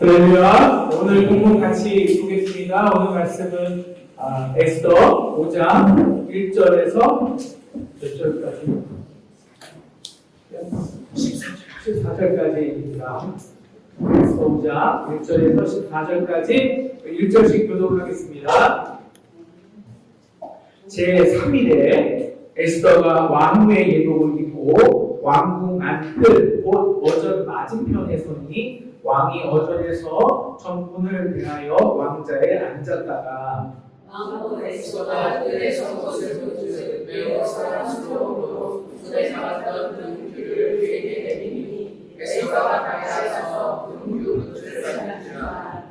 그러면 오늘 본문 같이 보겠습니다. 오늘 말씀은 에스더 5장 1절에서 몇 절까지? 14절까지입니다. 에스더 5장 1절에서 14절까지 1절씩 교독하겠습니다. 제3일에 에스더가 왕후의 예복을 입고 왕궁 안뜰 곧 어전 맞은편에 서니 왕이 어전에서 전문을 대하여 왕자에 앉았다가 왕후 에스더가 뜰에서 것을 본즉 매우 사랑스러움으로 손에 잡았던 금규를 그에게 내미니 에스더가 가까이서 금규 굿을 받는지라.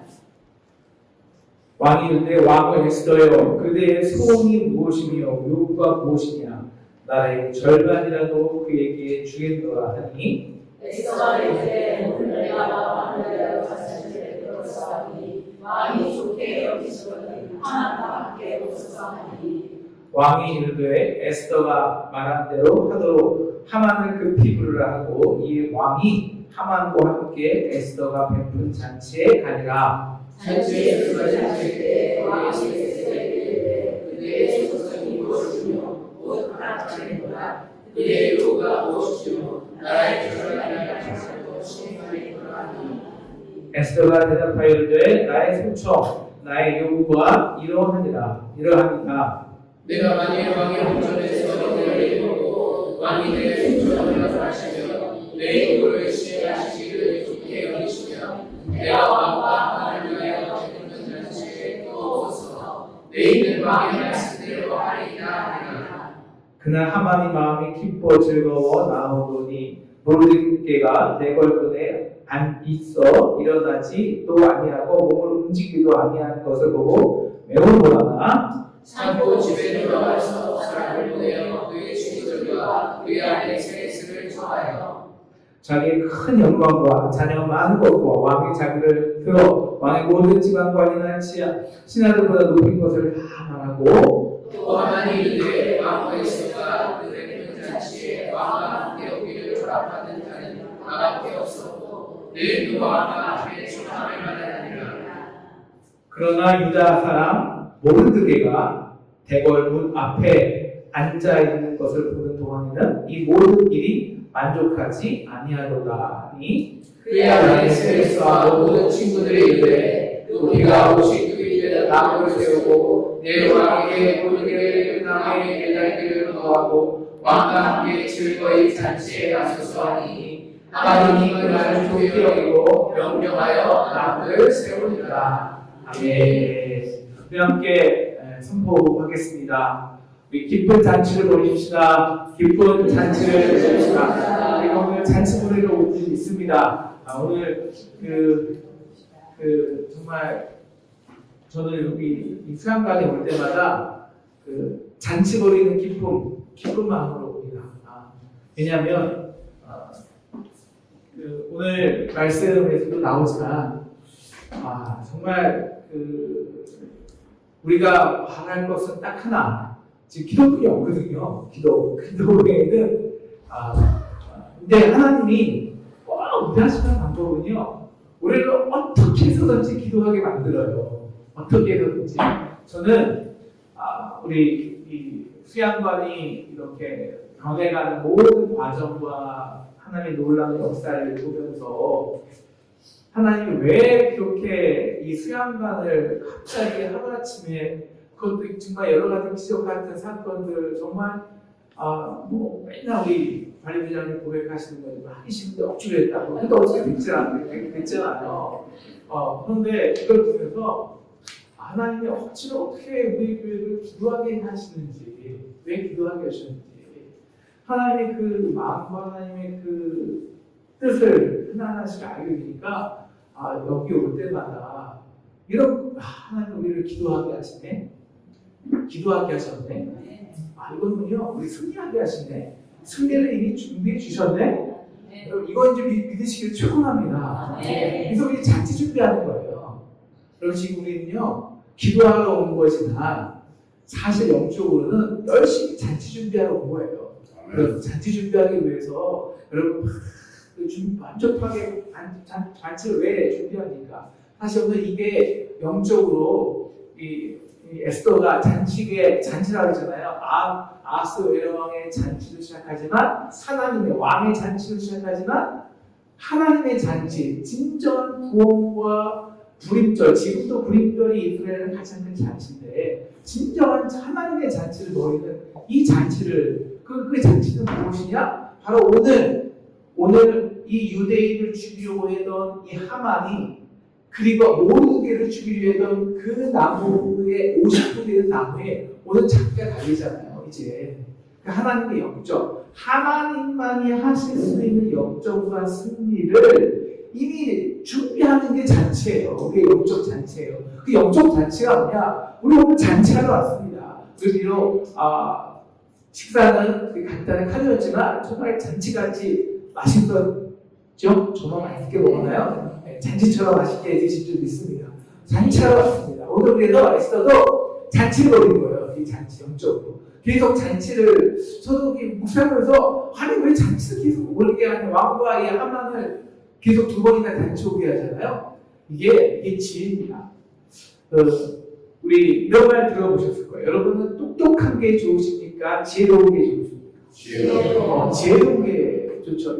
왕이 이르되 왕후 에스더여 그대의 소원이 무엇이며 요구가 무엇이냐 나의 절반이라도 그에게 주겠노라 하니 에스더가 이르되 오늘 내가 왕을 대하여 자신을 베풀었사오니 왕이 좋게 여기시거든 하나님과 함께 오소서 하니 왕이 이르되 에스더가 말한 대로 하도록 하만을 급히 부르라 하고 이에 왕이 하만과 함께 에스더가 베푼 잔치에 가니라. 잔치에 들어가실 때 왕이 에스더에게 이르되 그대의 소원이 무엇이며 곧 하나님과 그대의 요구가 무엇이며 나의 절반이라 하실 것이 말이노라 하니 에스더가 대답하여 이르되 나의 소청 나의 요구가 이러하니라 내가 만일 왕의 홍전에서 내를 보고 왕이 내 소청을 하시며 내 요구를 시행하시기를 좋게 여기시며 내가 왕과 하나님을 위하여 베푸는 잔치에 또 오소서 내 있는 왕의 말씀대로 하리이다 하리라. 그날 하만이 마음이 기뻐 즐거워 나오더니 모르드게가 대궐문에 안 있어 일어나지 또 아니하고 몸을 움직이기도 아니하는 것을 보고 매우 놀라나 참고 집에 들어가서 사람을 보내어 그의 친구들과 그의 아내 세례스를 청하여 자기의 큰 영광과 자녀 많은 것과 왕이 자기를 들어 왕의 모든 지방관이나 신하들보다 높인 것을 다 말하고 또 하만이 이르되 왕후 에스더가 그 베푸는 잔치에 왕과 함께 오기를 허락받는 자는 나밖에 없었고 늘 그 왕과 함께 초청할 만하니라. 그러나 유다 사람 모르드게가 대궐문 앞에 앉아 있는 것을 보는 동안에는 이 모든 일이 만족하지 아니하도다 하니 그의 아내 세례스와 모든 친구들이 이르되 우리가 59일 되다 나무를 세우고 내 왕에게 모르게 끝나게 매달기를 거하고 왕과 함께 즐거이 잔치에 나서서 하니 하나님이 그날을 좋게 여기고 명령하여 나무를 세우니라. 아멘. 우리 함께 선포하겠습니다. 우리 기쁜 잔치를 보냅시다. 기쁜 잔치를 보냅시다. 우리가 오늘 잔치 보내러 온 줄 믿습니다. 오늘 정말 저는 여기 이 수양관에 올 때마다 잔치 벌이는 기쁜 마음으로 옵니다. 왜냐하면 오늘 말씀에서도 나오지만 정말 우리가 바랄 것은 딱 하나, 지금 기도뿐이 없거든요. 기도 외에는 근데 하나님이 우리하시는 방법은요, 우리를 어떻게 해서든지 기도하게 만들어요. 어떻게 해서든지. 저는 우리 이 수양관이 이렇게 변해가는 모든 과정과 하나님의 놀라운 역사를 보면서 하나님이 왜 그렇게 이 수양관을 갑자기 하루아침에 그것도 정말 여러 가지 기적 같은 사건들 정말 맨날 우리 관리부장님 고백하시는 거 하기 싫은데 억지로 했다고 근데 어떻게 됐잖아요. 그런데 이걸 보면서 하나님이 억지로 어떻게 우리 교회를 기도하게 하시는지 왜 기도하게 하시는지 하나님의 그 마음과 하나님의 그 뜻을 하나하나씩 알게 되니까 여기 올 때마다 이런 하나님 우리를 기도하게 하시네, 기도하게 하셨네. 이거는요 우리 승리하게 하시네. 승리를 이미 준비해 주셨네. 여러분 이거 이제 믿으시길 축원합니다. 그래서 우리 잔치 준비하는 거예요. 그럼 지금 우리는요 기도하러 온 거지만 사실 영적으로는 열심히 잔치 준비하러 온 거예요. 여러분 잔치 준비하기 위해서 여러분 완벽하게 잔치를 왜 준비합니까? 사실 오늘 이게 영적으로 이 에스더가 잔치라고 하잖아요. 아하스 외왕의 잔치를 시작하지만 하나님의 왕의 잔치를 시작하지만 하나님의 잔치, 진정한 구원과 불임절, 지금도 불임절이 이스라엘은 가장 큰 잔치인데 진정한 하나님의 잔치를 노리는 이 잔치를 그 잔치는 무엇이냐? 바로 오늘 이 유대인을 죽이려고 했던 이 하만이 그리고 모르게를 죽이려 했던 그 나무의 50도 되는 나무에 오늘 작가 달리잖아요. 이제 그 하나님의 영적, 하나님만이 하실 수 있는 영적과 승리를 이미 준비하는 게 잔치예요. 그게 영적 잔치예요. 그 영적 잔치가 뭐냐? 우리 오늘 잔치하러 왔습니다. 그리고 식사는 간단한 카드였지만 정말 잔치같이 맛있었죠? 정말 맛있게 먹었나요? 잔치처럼 맛있게 드실 줄 믿습니다. 잔치하러 왔습니다. 오늘 그래서 에스더도 잔치를 올린 거예요. 이 잔치 영적으로. 계속 잔치를 저도 묵상하면서 아니 왜 잔치를 계속 올리게 하냐 왕과 이 하만을 계속 두 번이나 잔치 오게 하잖아요. 이게 지혜입니다. 우리 이런 말 들어보셨을 거예요. 여러분은 똑똑한 게 좋으십니까? 지혜로운 게 좋으십니까? 지혜로운 게 좋죠.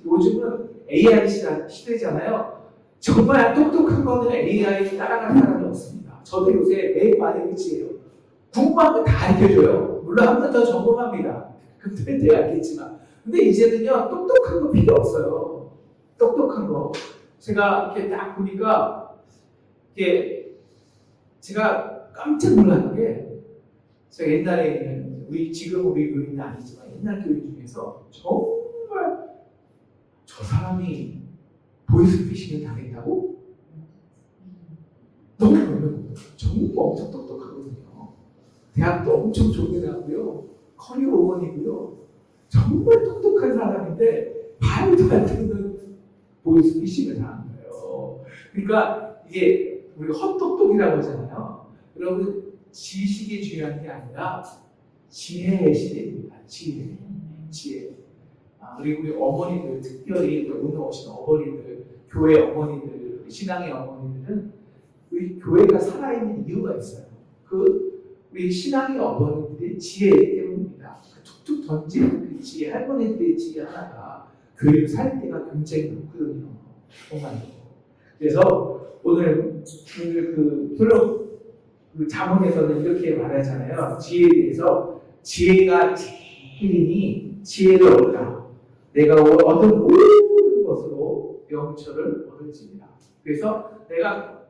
요즘은 AI 시대잖아요. 정말 똑똑한 거는 AI 따라가는 사람이 없습니다. 저도 요새 매일 많이 그치예요. 궁금한 거 다 알려줘요. 물론 한 번 더 점검합니다. 그때 알겠지만. 근데 이제는요, 똑똑한 거 필요 없어요. 똑똑한 거. 제가 이렇게 딱 보니까, 이게, 제가 깜짝 놀란 게, 제가 옛날에, 지금 우리 교인은 아니지만, 옛날 교인 중에서 정말 저 사람이 보이스피싱을 당했다고? 너무 놀랐어요. 정말 엄청 똑똑하거든요. 대학도 엄청 좋게 나왔고요. 커리어 오원이고요. 정말 똑똑한 사람인데 말도 안 되는 보이스피싱을 당한 거예요. 그러니까 이게 우리가 헛똑똑이라고 하잖아요. 여러분 지식이 중요한 게 아니라 지혜의 시대입니다. 지혜. 그리고 우리 어머니들, 특별히 오늘 오신 어머니들, 교회 어머니들, 신앙의 어머니들은 우리 교회가 살아있는 이유가 있어요. 우리 신앙의 어머니들의 지혜 때문입니다. 툭툭 던지는 그 지혜, 할머니들의 지혜 하나가 교회를 살 때가 굉장히 높거든요. 정말로. 그래서 오늘 그 자문에서는 이렇게 말하잖아요. 지혜에 대해서 지혜가 제일이니 지혜를 얻으라. 내가 얻은 모든 것으로 명철을 얻을지니라. 그래서 내가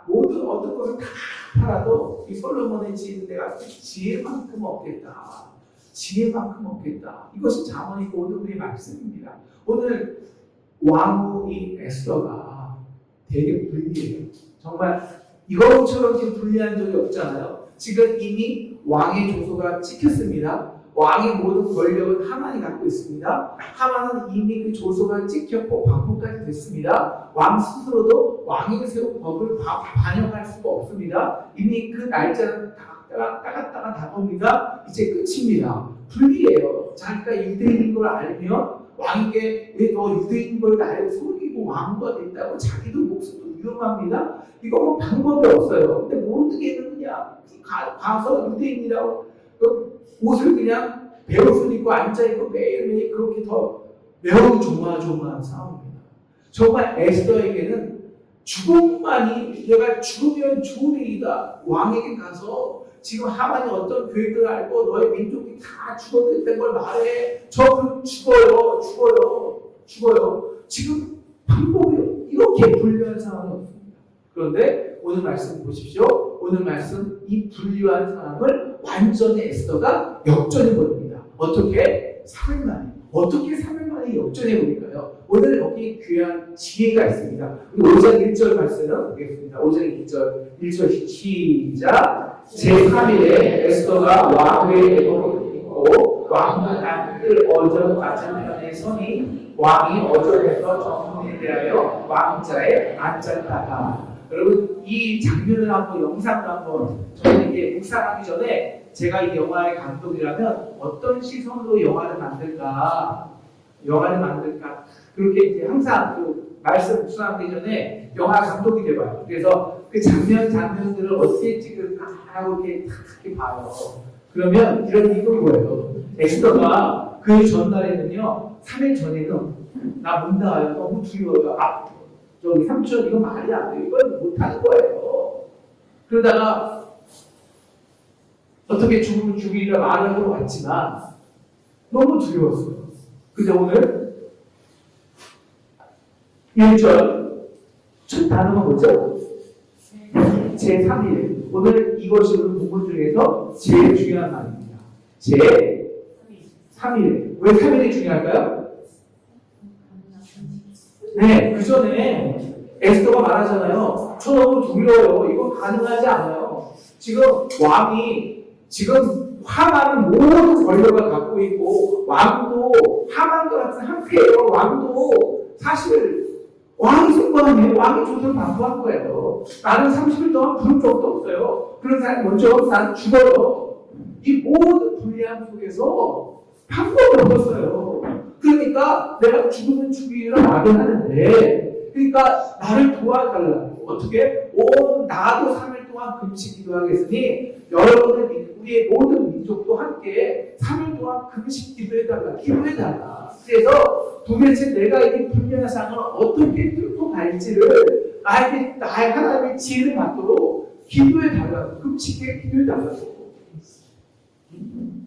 모든 얻은 것을 다 팔아도 이 솔로몬의 지혜는 내가 지혜만큼 얻겠다. 지혜만큼 얻겠다. 이것이 잠언이고 오늘 우리의 말씀입니다. 오늘 왕후 이 에스더가 되게 불리해요. 정말 이것처럼 지금 불리한 적이 없잖아요. 지금 이미 왕의 조소가 찍혔습니다. 왕의 모든 권력은 하만이 갖고 있습니다. 하만은 이미 그 조소가 찍혔고 반포까지 됐습니다. 왕 스스로도 왕이 세운 법을 반영할 수가 없습니다. 이미 그 날짜는 따갔다가 다가옵니다. 이제 끝입니다. 불리해요. 자기가 유대인인 걸 알면 왕에게 왜 너 유대인인 걸 나를 속이고 왕후가 됐다고 자기도 목숨도 위험합니다. 이거 뭐 방법이 없어요. 근데 모르게는 그냥 가서 유대인이라고 옷을 그냥 베옷을 입고 앉아있고 매일매일 그렇게 더 매우 조마조마한 상황입니다. 정말 에스더에게는 죽음만이 내가 죽으면 죽음이다. 왕에게 가서 지금 하만이 어떤 계획을 알고 너의 민족이 다 죽어들었다는 걸 말해. 저는 죽어요. 지금 방법이 이렇게 불리한 상황이 없습니다. 그런데 오늘 말씀 보십시오. 오늘 말씀 이 불리한 상황을 완전히 에스더가 역전해버립니다. 어떻게? 3일 만에. 어떻게 3일 만에 역전해버릴까요? 오늘 여기 귀한 지혜가 있습니다. 우리 5장 1절 말씀을 보겠습니다. 5장 1절 시작. 제3일에 에스더가 왕후의 애복을 입고 왕후 땅뜰 어전 맞은편에 서니 왕이 어전에서 정문에 대하여 왕자에 앉았다가. 여러분 이 장면을 한번 영상을 한번 저는 이게 묵상하기 전에 제가 이 영화의 감독이라면 어떤 시선으로 영화를 만들까 그렇게 이제 항상 그 말씀 묵상하기 전에 영화 감독이 돼봐요. 그래서 그 장면들을 어떻게 찍을까 하고 이렇게 봐요. 그러면 이런 이건 뭐예요? 에스더가 그 전날에는요, 3일 전에는 나 못 나와요. 너무 두려워요. 저기 삼촌 이거 말이 안 돼요. 이건 못하는 거예요. 그러다가 어떻게 죽이라 말을 하러 왔지만 너무 두려웠어요. 근데 오늘 1절 첫 단어가 뭐죠? 제3일. 오늘 이것이 오늘 본문 중에서 제일 중요한 말입니다. 제3일. 왜 3일이 중요할까요? 네, 그 전에 에스더가 말하잖아요. 저 너무 두려워요. 이건 가능하지 않아요. 지금 왕이 지금 하만은 모든 권력을 갖고 있고 왕도 하만과 같은 한패예요. 왕도 사실 왕이 쓴 거 아니에요. 왕이 조선 반포한 거예요. 나는 30일 동안 부른 적도 없어요. 그런 사람이 먼저 나는 죽어요. 이 모든 불리함 속에서 방법이 없었어요. 그러니까 내가 죽으면 죽이라 말을 하는데, 그러니까 나를 도와달라고. 어떻게? 나도 3일 동안 금식 기도하겠으니 여러분의 우리의 모든 민족도 함께 3일 동안 금식 기도해달라. 기도해달라. 그래서 도대체 내가 이 불면의 상을 어떻게 뚫고 갈지를 나의 하나님의 지혜를 받도록 기도해달라고. 금식에 기도해달라고.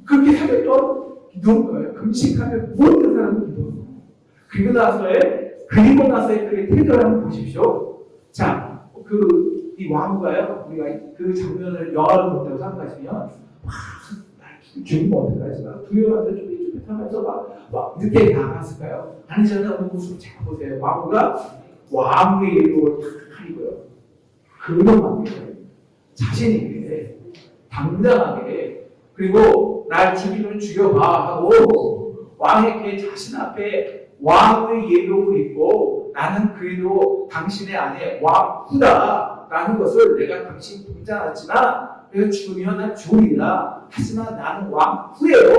그렇게 3일 동안 기도한 거예요. 금식하면 모든 사람은 기도한 거예요. 그리고 나서의 그의 태도를 한번 보십시오. 자, 이 왕가요, 우리가 그 장면을 영화를 본다고 생각하시면, 죽으면 어떡하지? 두려워하면서 쭈삣쭈삣하면서 막 이렇게 나갔을까요? 아니잖아요. 오늘 모습을 잘 보세요. 왕가 왕의 예로를 탁 하리고요. 근엄하게, 자신있게, 당당하게, 그리고 날 죽이면 죽여봐 하고 왕에게 자신 앞에 왕의 예복을 입고 나는 그래도 당신의 아내 왕후다 라는 것을 내가 당신 동자하지만 내가 죽으면 난 죽으리라. 하지만 나는 왕후예요.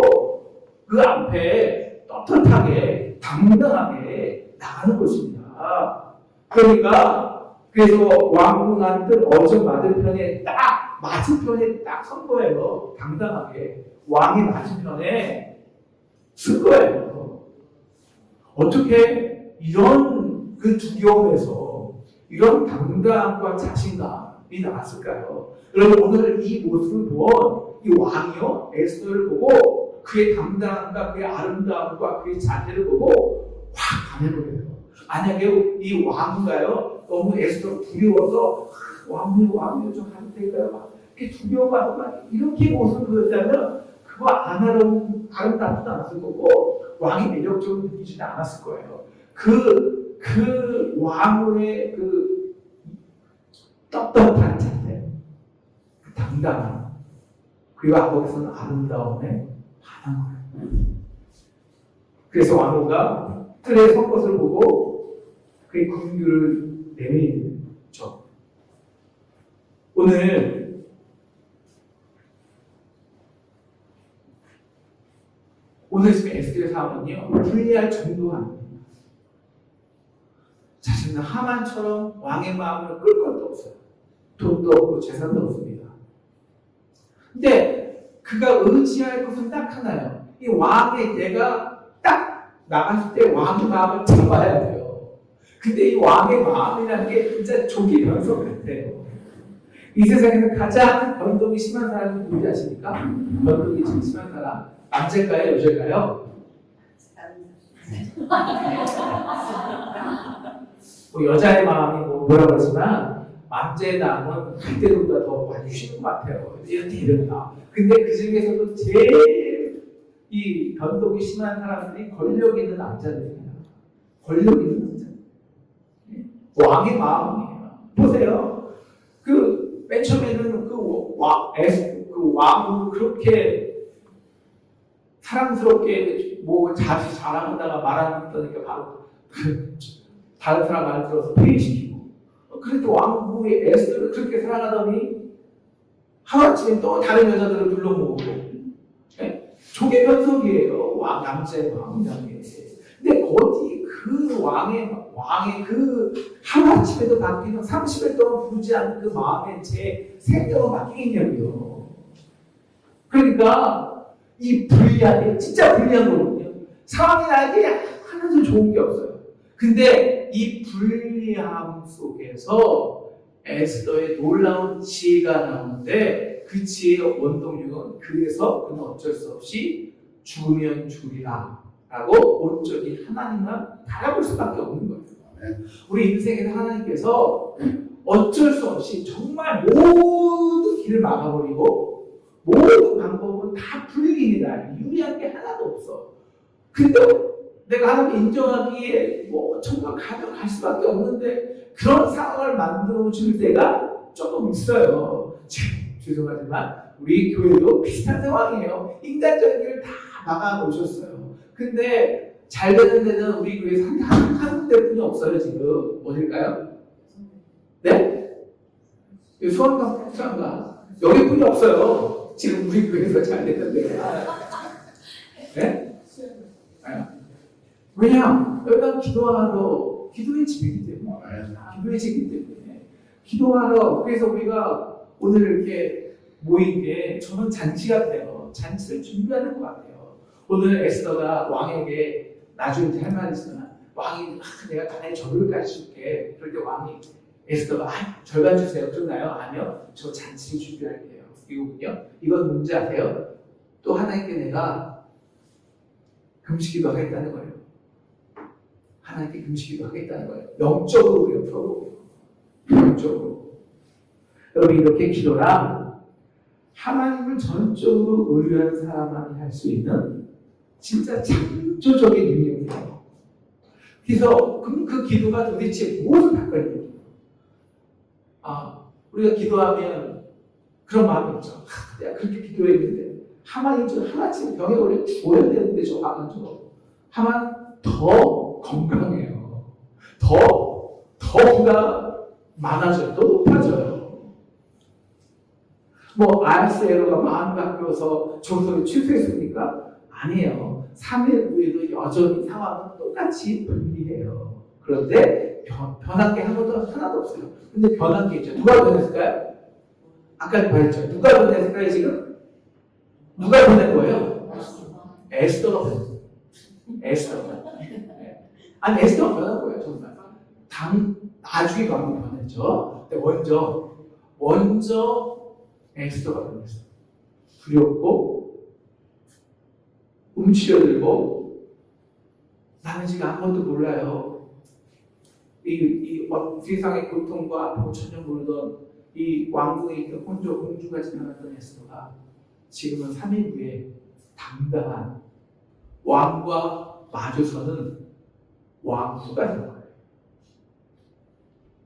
그 앞에 떳떳하게 당당하게 나가는 것입니다. 그러니까 그래서 왕궁한 뜻 어저 맞은편에 딱 맞은편에 딱 선 거예요. 당당하게 왕의 맞은편에 쓴 거예요. 어떻게 이런 그 두려움에서 이런 당당함과 자신감이 나왔을까요? 여러분 오늘 이 모습을 본 이 왕이요 에스더를 보고 그의 당당함과 그의 아름다움과 그의 자세를 보고 확 반해버려요. 만약에 이 왕가요 너무 에스더가 두려워서 왕이요 좀 하면 될까요? 막 이렇게 두려워하고 막 이렇게 모습을 보였다면 그거 아름답지도 않았을 거고 왕이 매력적으로 느끼지도 않았을 거예요. 그 왕의 그 떳떳한 자세, 그 당당함, 그리고 거기서는 아름다움에 반한 거예요. 그래서 왕후가 뜰에 선 것을 보고 그의 궁유를 내미죠. 오늘 지금 에스더의 상황은요 불리할 정도가 아닙니다. 자신은 하만처럼 왕의 마음을 끌 것도 없어요. 돈도 없고 재산도 없습니다. 근데 그가 의지할 것은 딱 하나예요. 이 왕의 내가 딱 나갔을 때 왕의 마음을 잡아야 돼요. 근데 이 왕의 마음이라는 게 진짜 조기 변성 같아요. 이 세상에서 가장 변동이 심한 사람이 누구지 아십니까? 변동이 제일 심한 사람. 남자일까요? 여자일까요? 뭐 여자의 마음이 뭐라고 하지만 남자의 마음은 그때보다 더 많이 쉬는 것 같아요. 이렇게 이런다. 근데 그 중에서도 제일 이 변동이 심한 사람들이 권력 있는 남자들입니다. 권력 있는 남자. 왕의 마음이에요. 보세요. 맨 처음에는 그 왕을 그렇게 사랑스럽게 자랑하다가 말하니까 바로 다른 사람 말 들어서 폐위시키고 그래도 왕후의 에스더를 그렇게 사랑하더니 하루아침에 또 다른 여자들을 불러모으고 조개 변석이에요. 남자의 왕이라는 게. 근데 어디 그 왕의 그 하루아침에도 바뀌는 30일 동안 부르지 않는 그 마음의 제 생명은 바뀌겠냐고요. 그러니까 이 불리하게 진짜 불리한 거거든요. 상황이 나에게 하나도 좋은 게 없어요. 근데 이 불리함 속에서 에스더의 놀라운 지혜가 나오는데 그 지혜의 원동력은 그래서 그는 어쩔 수 없이 죽으면 죽으리라 라고 온전히 하나님만 바라볼 수밖에 없는 거예요. 우리 인생에서 하나님께서 어쩔 수 없이 정말 모든 길을 막아버리고 모든 방법은 다 불리이다. 유리한 게 하나도 없어. 근데 내가 하나님 인정하기에 뭐 정말 가져갈 수밖에 없는데 그런 상황을 만들어 줄 때가 조금 있어요. 지금 죄송하지만 우리 교회도 비슷한 상황이에요. 인간적인 길을 다 막아 놓으셨어요. 근데 잘 되는 데는 우리 교회에서 한 군데뿐이 없어요. 지금 어딜까요? 네? 수원가 여기뿐이 없어요. 지금 우리 교회에서 잘 되는 데가. 네? 왜냐? 여기가 기도하러 기도의 집이기 때문에 기도의 집이기 때문에 기도하러 그래서 우리가 오늘 이렇게 모인 게 저는 잔치 같아요. 잔치를 준비하는 것 같아요. 오늘 에스더가 왕에게 나중에 할 말이 있으나 왕이 내가 나의 절반까지 줄게. 그럴 때 왕이 에스더가 절반 주세요. 그러나요? 아니요. 저 잔치를 준비할게요. 이거군요. 이건 뭔지 아세요? 또 하나님께 내가 금식기도 하겠다는 거예요. 하나님께 금식기도 하겠다는 거예요. 영적으로 우리가 풀어보고요. 영적으로. 여러분 이렇게 기도랑 하나님을 전적으로 의뢰한 사람만이 할 수 있는 진짜 창조적인 능력이에요. 그래서 그 기도가 도대체 무엇을 바꿔요? 우리가 기도하면 그런 마음이 있죠. 내가 그렇게 기도했는데 하만이 좀 하나쯤 병에 걸려 죽어야 되는데 저 하만 하만 더 건강해요. 더 부가 많아져요. 더 높아져요. 뭐 알스에로가 마음이 바뀌어서 조선을 취소했습니까? 아니에요. 3일 후에도 여전히 상황은 똑같이 분리해요. 그런데 변한 게 한 번도 하나도 없어요. 근데 변한 게 있죠. 누가 변했을까요? 아까 말했죠. 누가 변했을까요 지금? 누가 변한 거예요? 에스더가 변했어요. 에스더가. 아니 에스더가 변한 거예요 정말. 나중에 왕이 변했죠. 근데 먼저 에스더가 변했어요. 두렵고 움츠려들고 나는 지금 아무것도 몰라요. 이 세상의 고통과 아픔을 전혀 모르던 이 왕궁에 있던 혼자 공주같이 변했던 에스더가 지금은 3일 후에 당당한 왕과 마주서는 왕후가 된 거예요.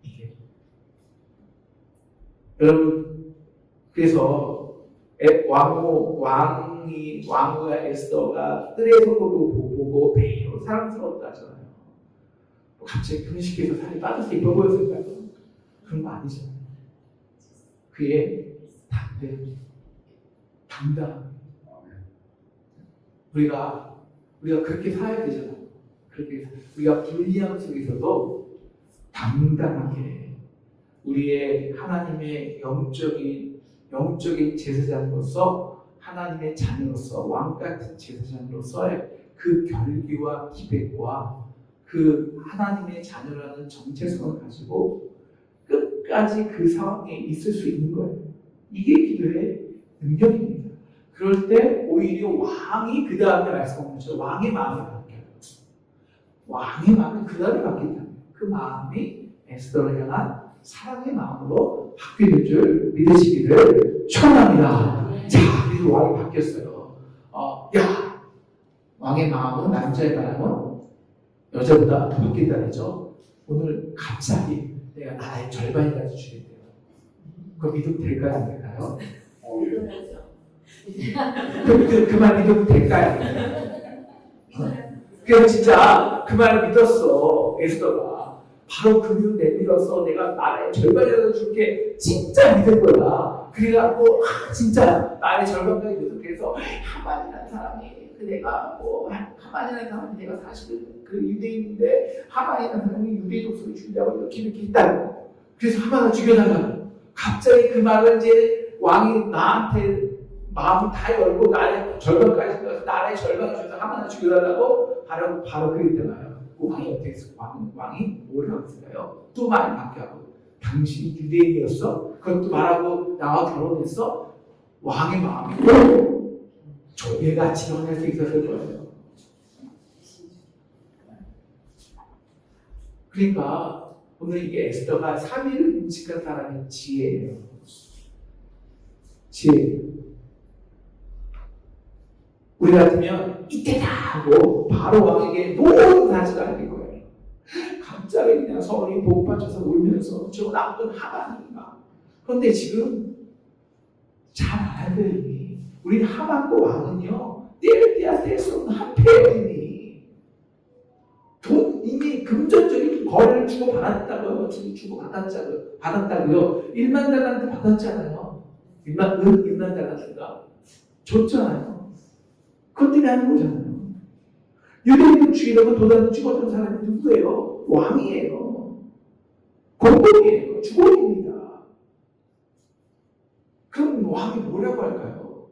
이게 여러분 그래서 왕후가 에스더가 뜰에서 보고 매우 사랑스러웠다 하잖아요. 갑자기 금식해서 살이 빠져서 이뻐 보였을까요? 그런 거 아니잖아요. 그의 당당. 우리가 그렇게 살아야 되잖아요. 그렇게 우리가 불리함 속에서도 당당하게 우리의 하나님의 영적인 제사장으로서 하나님의 자녀로서 왕같은 제사장으로서의 그 결기와 기백과 그 하나님의 자녀라는 정체성을 가지고 끝까지 그 상황에 있을 수 있는 거예요. 이게 기도의 능력입니다. 그럴 때 오히려 왕이 그 다음에 말씀하는 것처럼 왕의 마음이 바뀌어요. 왕의 마음이 그 다음에 바뀐다. 그 마음이 에스더를 향한 사랑의 마음으로 바뀌는 줄 믿으시기를 축원합니다. 자, 그래서 왕이 바뀌었어요. 왕의 마음은 남자의 마음은 여자보다 더 바뀐다죠. 오늘 갑자기 내가 나의 절반이라도 주겠대요. 그거 믿으면 될까요? 안 될까요? 그 말 믿으면 될까요? 그래서 진짜 그 말을 믿었어. 에스더가 바로 그 믿음 내밀어서 내가 나의 절반이라도 줄게 진짜 믿은 거야. 그래갖고 진짜 나의 절반까지 믿었게 해서 하만이라는 사람이 내가 하만이라는 사람이 내가 사실은 그 유대인인데 하만이라는 사람이 유대 족속을 죽이려고 이렇게 했다. 그래서 하만을 죽여달라고. 갑자기 그 말을 이제 왕이 나한테 마음을 다 열고 나의 절반까지 넣어서 나의 절반을 줘서 하만을 죽여달라고 바로 그랬잖아요. 왕이 어떻게 했어? 왕이 뭐라고 했을까요? 또 말을 바뀌어하고 당신이 유대인이었어? 그것도 말하고 나와 결혼했어? 왕의 마음이 조개같이 일어날 수 있었을 거예요. 그러니까 오늘 이게 에스더가 3일을 음식한 사람의 지혜예요. 지혜. 우리 같으면 이때다 하고 바로 왕에게 모든 사실을 알릴 거예요. 갑자기 그냥 서울이 복받쳐서 울면서 저 나쁜 하만인가. 그런데 지금 잘 알아야 돼요. 우리 하만과 왕은요, 뗄 때야 뗄 수 없는 한패예요. 이미 금전적인 거래를 주고 받았다고요. 주고 받았다고요. 1만 달란트 받았잖아요. 1만 달란트가 줬잖아요. 그것 때문에 하는 거잖아요. 유대인을 죽이려고 도단을 찍어준 사람이 누구예요? 왕이에요. 공범이에요. 주권입니다. 그럼 왕이 뭐라고 할까요?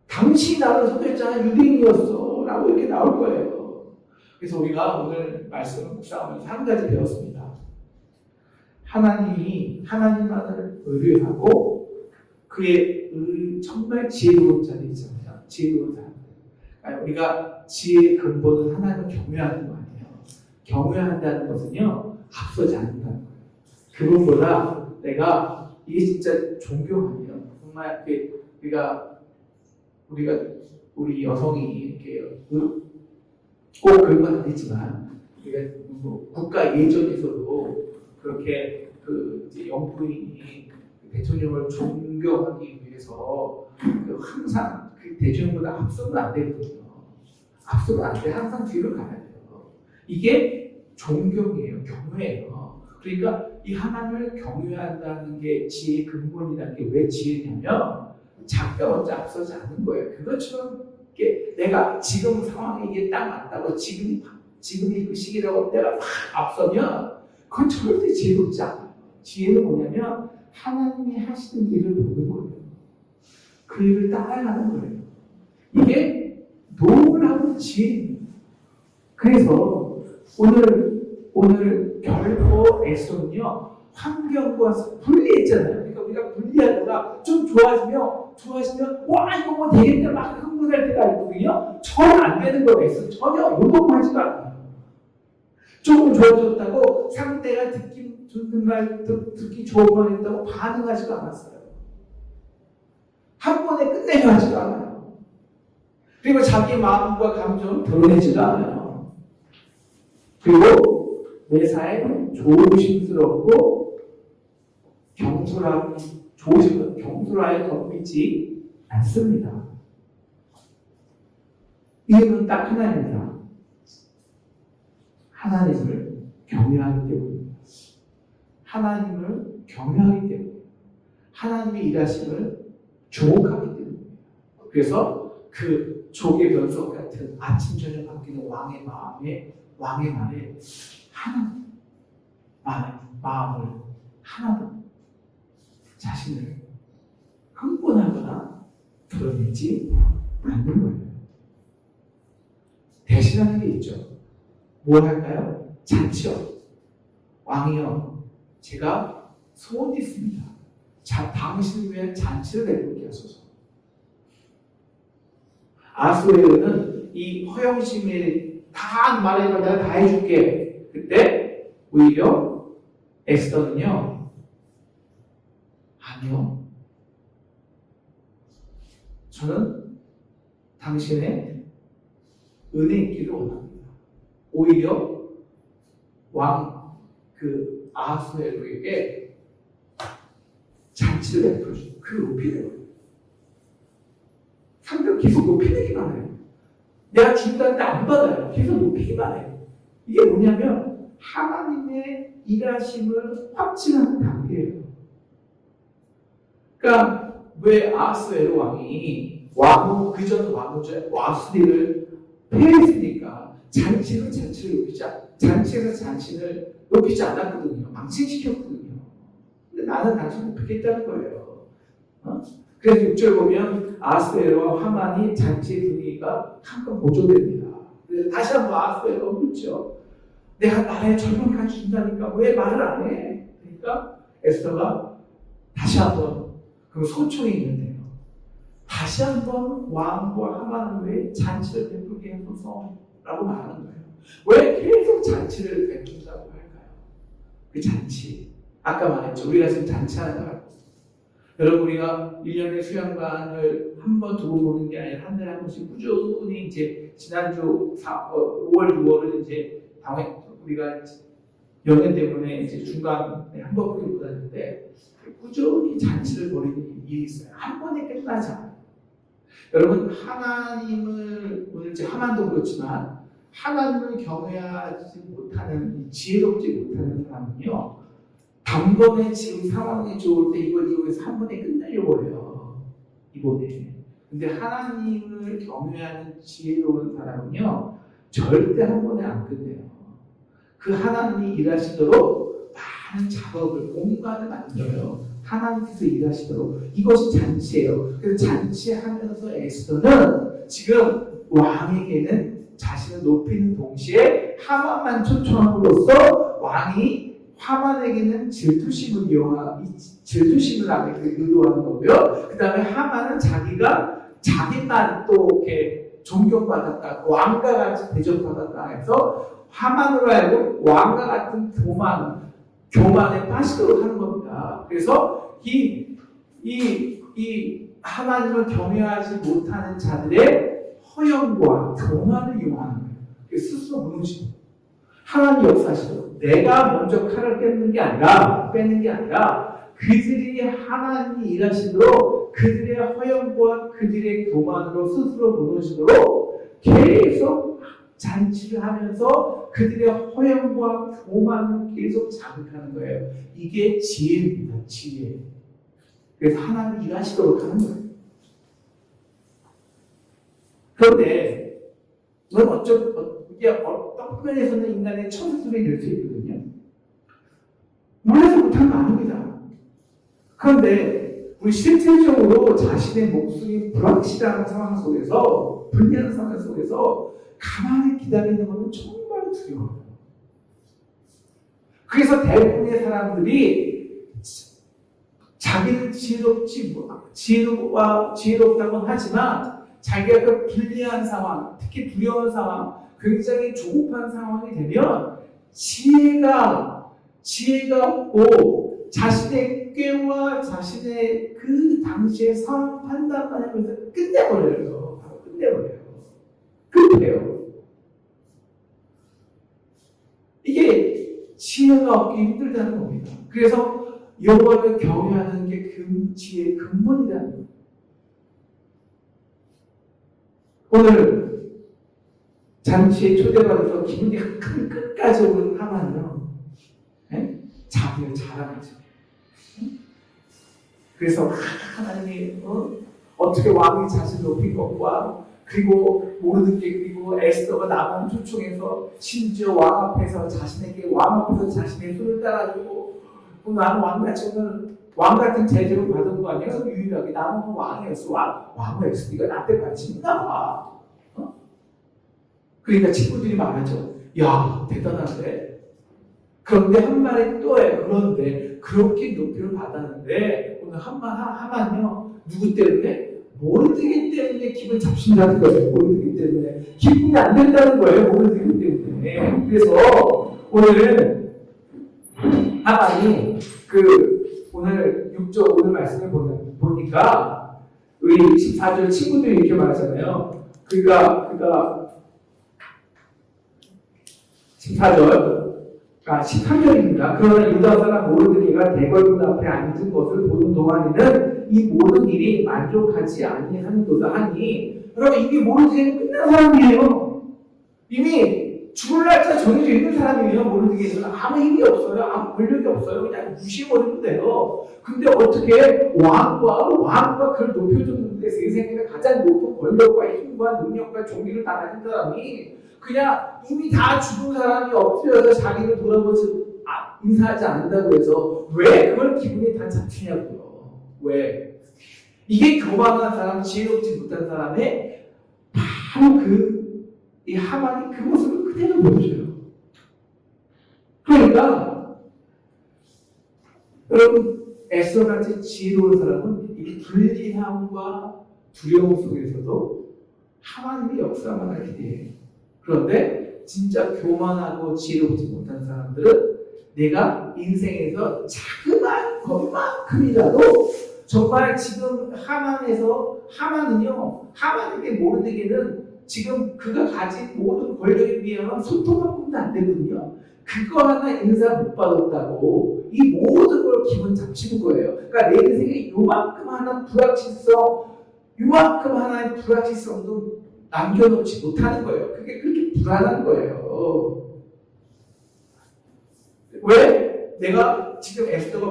당신이 나를 속였잖아. 유대인이었어. 라고 이렇게 나올 거예요. 그래서 우리가 오늘 말씀을 묵상하면서 한 가지 배웠습니다. 하나님만을 의뢰하고 그의 정말 지혜로운 자들 있잖아요. 지혜로운 사람들. 그러니까 우리가 지혜의 근본은 하나님을 경외하는 거 아니에요. 경외한다는 것은요, 앞서지 않는다는 거예요. 그것보다 내가 이게 진짜 존경하면 정말 우리 여성이 이렇게 꼭 그런 건 아니지만 우리가 뭐 국가 예전에서도 그렇게 이제 영부인이 대통령을 존경하기 위해서 항상 그 대통령보다 앞서면 안 되거든요. 앞서면 안 돼. 항상 뒤로 가야 돼요. 이게 존경이에요. 경외예요. 그러니까 이 하나님을 경외한다는 게 지혜의 근본이라는 게 왜 지혜냐면 자기가 먼저 앞서지 않는 거예요. 그것처럼 내가 지금 상황에 이게 딱 맞다고 지금이 그 시기라고 내가 막 앞서면 그건 절대 지혜롭지 않아요. 지혜는 뭐냐면 하나님이 하시는 일을 보는 거예요. 그 일을 따라가는 거예요. 이게 노력하는 지혜입니다. 그래서 오늘 결코 에스더는요 환경과 분리했잖아요. 그러니까 우리가 분리하다가 좀 좋아지면 와 이거 뭐 되겠다 막 흥분할 때가 있거든요. 전혀 안 되는 거예요. 전혀 요동하지도 않아요. 조금 좋아졌다고 상대가 듣기 좋은 말 했다고 반응하지도 않았어요. 한 번에 끝내려 하지도 않아요. 그리고 자기 마음과 감정을 드러내지도 않아요. 그리고 매사에 조심스럽고 경솔하게 덤비지 않습니다. 이유는 딱 하나입니다. 하나님을 경외하기 때문입니다. 하나님을 경외하기 때문에 하나님의 일하심을 주목하기 때문입니다. 그래서 그 조개 변석 같은 아침 저녁 바뀌는 왕의 말에 마음을 하나도 자신을 흥분하거나 드러내지 않는 거예요. 대신하는 게 있죠. 뭘 할까요? 잔치요. 왕이요, 제가 소원이 있습니다. 당신을 위한 잔치를 내놓게 하소서. 아수에르는 이 허영심에 다 말해봐 내가 다 해줄게. 그때 오히려 에스더는요, 아니요, 저는 당신의 은혜 있기를 원합니다. 오히려 아하수에로에게 잔치를 베풀어주고 그를 높이는 거예요. 상대를 계속 높이기만 해요. 내가 준다는데 안 받아요. 계속 높이기만 해요. 이게 뭐냐면 하나님의 일하심을 확증하는 단계예요. 그러니까 왜 아하수에로 왕이 그전 왕후죠 와수리를 폐했으니까 잔치로 잔치에서 잔치를 높이지 않았거든요. 망신시켰거든요. 근데 나는 당신 높이겠다는 거예요. 그래서 6절 보면 아하스웨로와 하만이 잔치의 분위기가 한껏 고조됩니다. 그래서 다시 한번 아하스웨로가 묻죠. 내가 나라에 절망까지 준다니까 왜 말을 안 해? 그러니까 에스더가 다시 한번 그 소총이 있는데요. 다시 한번 왕과 하만은 왜 잔치를 베풀게 해줘서라고 말하는 거예요. 왜 계속 잔치를 베푼다고 할까요? 그 잔치. 아까 말했죠. 우리가 지금 잔치하는 거 알고. 여러분 우리가 1년에 수양관을 한 번, 두 번 보는 게 아니라 한 달에 한 번씩 꾸준히 이제 지난주 5월, 6월은 이제 우리가 연애 때문에 이제 중간에 한 번밖에 못 하는데 꾸준히 잔치를 벌이는 일이 있어요. 한 번에 끝나지 않아요. 여러분 하나님을 오늘 이제 하만도 그렇지만 하나님을 경외하지 못하는 지혜롭지 못하는 사람은요 단번에 지금 상황이 좋을 때 이걸 이용해서 한 번에 끝내려고 해요. 이번에. 근데 하나님을 경외하는 지혜로운 사람은요 절대 한 번에 안 끝내요. 그 하나님이 일하시도록 많은 작업을 공간을 만들어요. 하나님께서 일하시도록. 이것이 잔치예요. 그래서 잔치하면서 에스더는 지금 왕에게는 자신을 높이는 동시에 하만만 초청함으로써 왕이 하만에게는 질투심을 하게 의도하는 거고요. 그 다음에 하만은 자기만 또 이렇게 존경받았다, 왕과 같이 대접받았다 해서 하만으로 알고 왕과 같은 교만에 빠지도록 하는 겁니다. 그래서 이 하나님을 경외하지 못하는 자들의 허영과 교만을 이용하는 거예요. 스스로 무너지고 하나님 역사하시도록 내가 먼저 칼을 빼는 게 아니라 그들이 하나님이 일하시도록 그들의 허영과 그들의 교만으로 스스로 무너지도록 계속 잔치를 하면서 그들의 허영과 교만을 계속 자극하는 거예요. 이게 지혜입니다. 지혜. 그래서 하나님이 일하시도록 하는 거예요. 그런데 이게 어떤 면에서는 인간의 처지술이 될 수 있거든요. 몰라서 못하는 거 아닙니다. 그런데 우리 실질적으로 자신의 목숨이 불확실한 상황 속에서 불리한 상황 속에서 가만히 기다리는 것은 정말 두려워요. 그래서 대부분의 사람들이 자기는 지혜롭다고 하지만 자기가 그 불리한 상황, 특히 두려운 상황, 굉장히 조급한 상황이 되면 지혜가 없고 자신의 꾀와 자신의 그 당시의 상황 판단만 하면서 끝내버려요. 바로 끝내버려요. 급해요. 이게 지혜가 없기 힘들다는 겁니다. 그래서 여호와를 경외하는 게 그 지혜의 근본이라는 겁니다. 오늘 잔치에 초대받아서 기분이 끝까지 오는 하만은요, 자기를 자랑하죠. 그래서 하나님이 어떻게 왕이 자신을 높인 것과 그리고 그리고 에스더가 나만 초청해서 심지어 왕 앞에서 자신의 손을 따라주고 나는 왕 같은 제재를 받은 거 아니야? 유일하게 나는 왕이었어. 왕이었어. 네가 나한테 관심 있나 봐. 그러니까 친구들이 말하죠. 야, 대단한데. 그런데 한 말이 또 해요. 그런데 그렇게 높이를 받았는데 오늘 하만요. 누구 때문에? 모르드게 때문에 기분 잡신다는 거예요. 모르드게 때문에 기분이 안 된다는 거예요. 모르드게 때문에. 그래서 오늘 하만이 오늘 6절 오늘 말씀을 보니까 우리 14절 친구들이 이렇게 말하잖아요. 그가 13절입니다. 그러나 유다 사람 모르드게가 대궐문 앞에 앉은 것을 보는 동안에는 이 모든 일이 만족하지 아니하는도다 하니, 여러분 이게 모르드게는 끝난 사람이에요. 이미 죽을 날짜 정해져 있는 사람이에요. 모르드게는 아무 힘이 없어요. 아무 권력이 없어요. 그냥 무시해버리면 돼요. 근데 어떻게 왕과 그를 높여줬는데 세상에서 가장 높은 권력과 힘과 능력과 종기를 다 가진 사람이 그냥 이미 다 죽은 사람이 엎드려서 자기를 돌아보지 인사하지 않는다고 해서 왜 그걸 기분이 다 잡히냐고요. 왜? 이게 교만한 사람, 지혜롭지 못한 사람의 바로 이 하만이 그 모습을 그대로 보여줘요. 그러니까 여러분 에스더같이 지혜로운 사람은 이 불리함과 두려움 속에서도 하나님의 역사만을 기대해요. 그런데 진짜 교만하고 지혜롭지 못한 사람들은 내가 인생에서 자그마한 것만큼이라도 정말 지금 하만에게 모르드게는 지금 그가 가진 모든 권력에 비하면 손톱만큼도 안 되거든요. 그거 하나 인사 못 받았다고 이 모든 걸 기분 잡치는 거예요. 그러니까 내 인생에 요만큼 하나의 불확실성도 남겨놓지 못하는 거예요. 그게 그렇게 불안한 거예요. 왜? 내가 지금 에스더가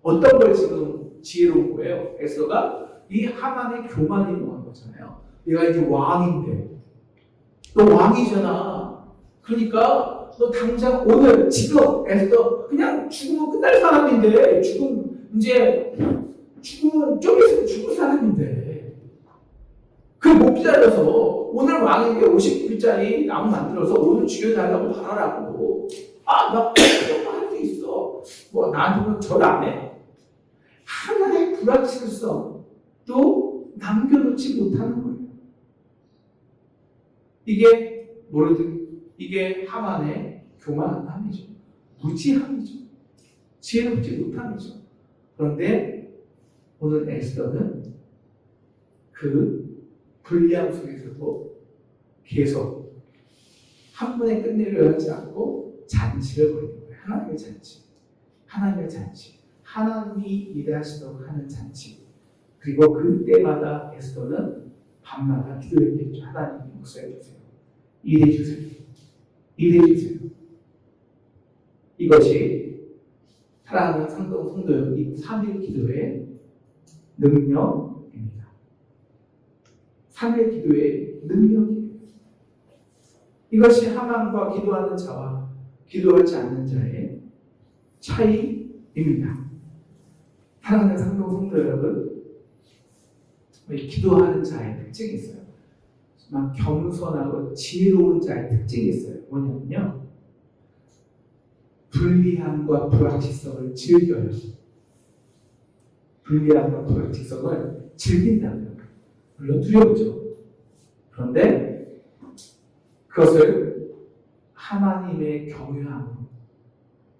어떤 걸 지금 지혜로운 거예요? 에스더가 이 하만의 교만이 있는 거잖아요. 내가 이제 왕인데, 너 왕이잖아. 그러니까 너 당장 오늘 지금 에스더 그냥 죽으면 끝날 사람인데 죽으면 좀 있으면 죽을 사람인데 그 못 기다려서 오늘 왕에게 50필짜리 나무 만들어서 오늘 죽여달라고 바라라고. 나 그런 할 수 있어. 나한테 절 안 해? 하나의 불확실성도 남겨놓지 못하는 거예요. 이게 하만의 교만함이죠. 무지함이죠. 지혜롭지 못함이죠. 그런데 오늘 에스더는 그 불리함 속에서도 계속 한 번에 끝내려 하지 않고 잔치를 벌이는 거예요. 하나님의 잔치. 하나님이 일하시도록 하는 잔치. 그리고 그때마다 에스더는 밤마다 기도했겠죠. 하나님 역사해 주세요. 일해 주세요. 이것이 사랑하는 성도 여러분, 3일 기도의 능력입니다. 3일 기도의 능력이에요. 이것이 하만과 기도하는 자와 기도하지 않는 자의 차이입니다. 사랑하는 성도 여러분, 기도하는 자의 특징이 있어요. 정말 겸손하고 지혜로운 자의 특징이 있어요. 뭐냐면요, 불리함과 불확실성을 즐겨요. 불리함과 불확실성을 즐긴다고요. 물론 두렵죠. 그런데 그것을 하나님의 경외함으로,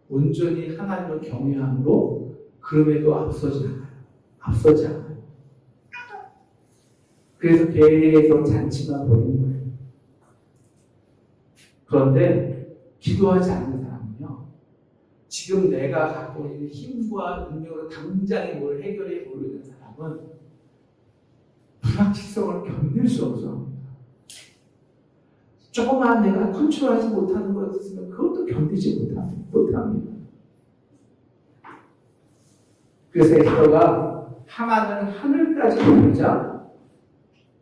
온전히 하나님을 경외함으로, 그럼에도 앞서지 않아요. 그래서 계속 잔치만 벌이는 거예요. 그런데 기도하지 않는 사람은요, 지금 내가 갖고 있는 힘과 능력으로 당장에 뭘 해결해 보려는 사람은 불확실성을 견딜 수 없어. 조금만 내가 컨트롤하지 못하는 것이 있으면 그것도 견디지 못합니다. 그래서 에스더가 하만을 하늘까지 높이자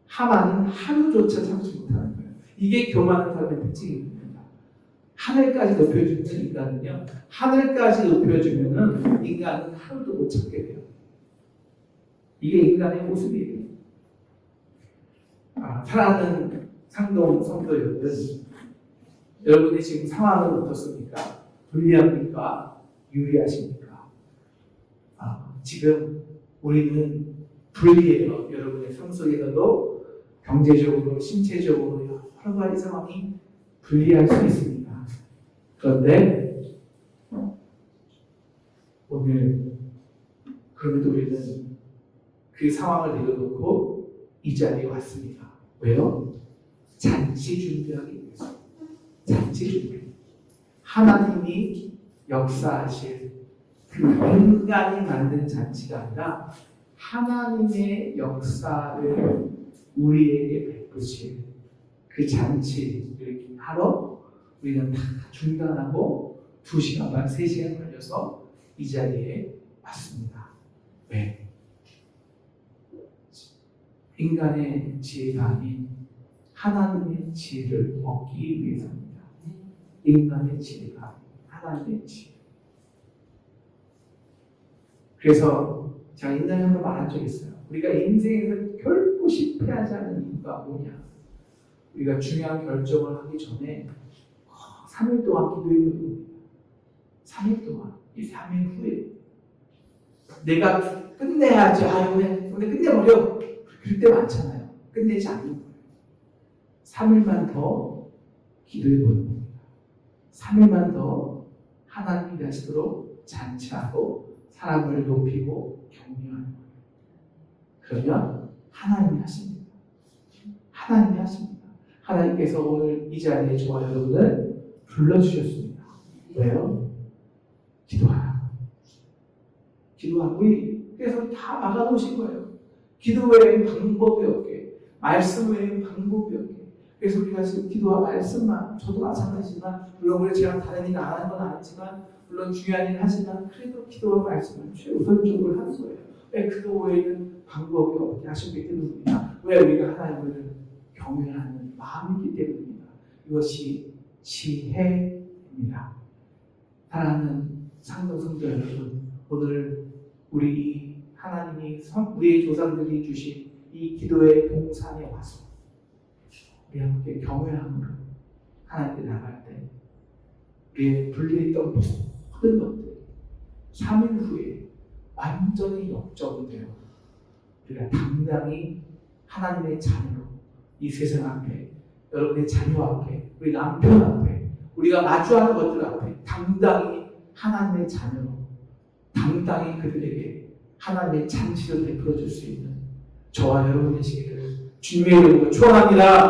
하만은 하루조차 참지 못하는 거예요. 이게 교만한 사람의 특징입니다. 하늘까지 높여주는 인간은요, 하늘까지 높여주면은 인간은 하루도 못 참게 돼요. 이게 인간의 모습이에요. 사랑하는 성도 여러분, 여러분의 지금 상황은 어떻습니까? 불리합니까? 유리하십니까? 지금 우리는 불리해요. 여러분의 삶 속에서도 경제적으로, 신체적으로 여러 가지 상황이 불리할 수 있습니다. 그런데 오늘 그럼에도 우리는 그 상황을 내려놓고 이 자리에 왔습니다. 왜요? 잔치 준비하기 위해서. 잔치 준비. 하나님이 역사하실 그 인간이 만든 잔치가 아니라 하나님의 역사를 우리에게 베푸실 그 잔치를 하러 우리는 다 중단하고 2시간 반, 3시간 걸려서 이 자리에 왔습니다. 왜? 인간의 지혜가 아닌 하나님의 지혜를 얻기 위해서입니다. 인간의 지혜가 하나님의 지혜. 그래서 제가 옛날에 한번 말한 적이 있어요. 우리가 인생에서 결코 실패하지 않는 이유가 뭐냐? 우리가 중요한 결정을 하기 전에 3일 동안 기도해보는 겁니다. 3일 동안, 이 3일 후에 내가 끝내야지. 오늘 끝내버려. 그럴 때 많잖아요. 끝내지 않는 거예요. 3일만 더 기도해보는 겁니다. 3일만 더 하나님이 되시도록 잔치하고 사람을 높이고 격려하는 거예요. 그러면 하나님이 하십니다. 하나님이 하십니다. 하나님께서 오늘 이 자리에 저와 여러분을 불러주셨습니다. 왜요? 기도하라고. 기도하고 그래서 다 막아놓으신 거예요. 기도 외엔 방법이 없게, 말씀 외엔 방법이 없게. 그래서 우리가 지금 기도와 말씀만, 저도 마찬가지지만, 물론 우리 제가 다른 일 안 하는 건 아니지만, 물론 중요한 일 하지만, 그래도 기도와 말씀을 최우선적으로 하는 거예요. 왜 기도 외에는 방법이 없게 하셨기 때문입니다. 왜 우리가 하나님을 경외하는 마음이기 때문입니다. 이것이 지혜입니다. 사랑하는 상도성도 여러분, 오늘 우리 하나님이 우리의 조상들이 주신 이 기도의 동산에 와서 우리 함께 경외함으로 하나님께 나갈 때 우리의 분리했던 모든 것들 3일 후에 완전히 역적이 되어 우리가 당당히 하나님의 자녀로 이 세상 앞에, 여러분의 자녀 앞에, 우리 남편 앞에, 우리가 마주하는 것들 앞에 당당히 하나님의 자녀로 당당히 그들에게 하나님의 잔치를 베풀어 줄 수 있는 저와 여러분 되시기를 주님의 이름으로 축원합니다.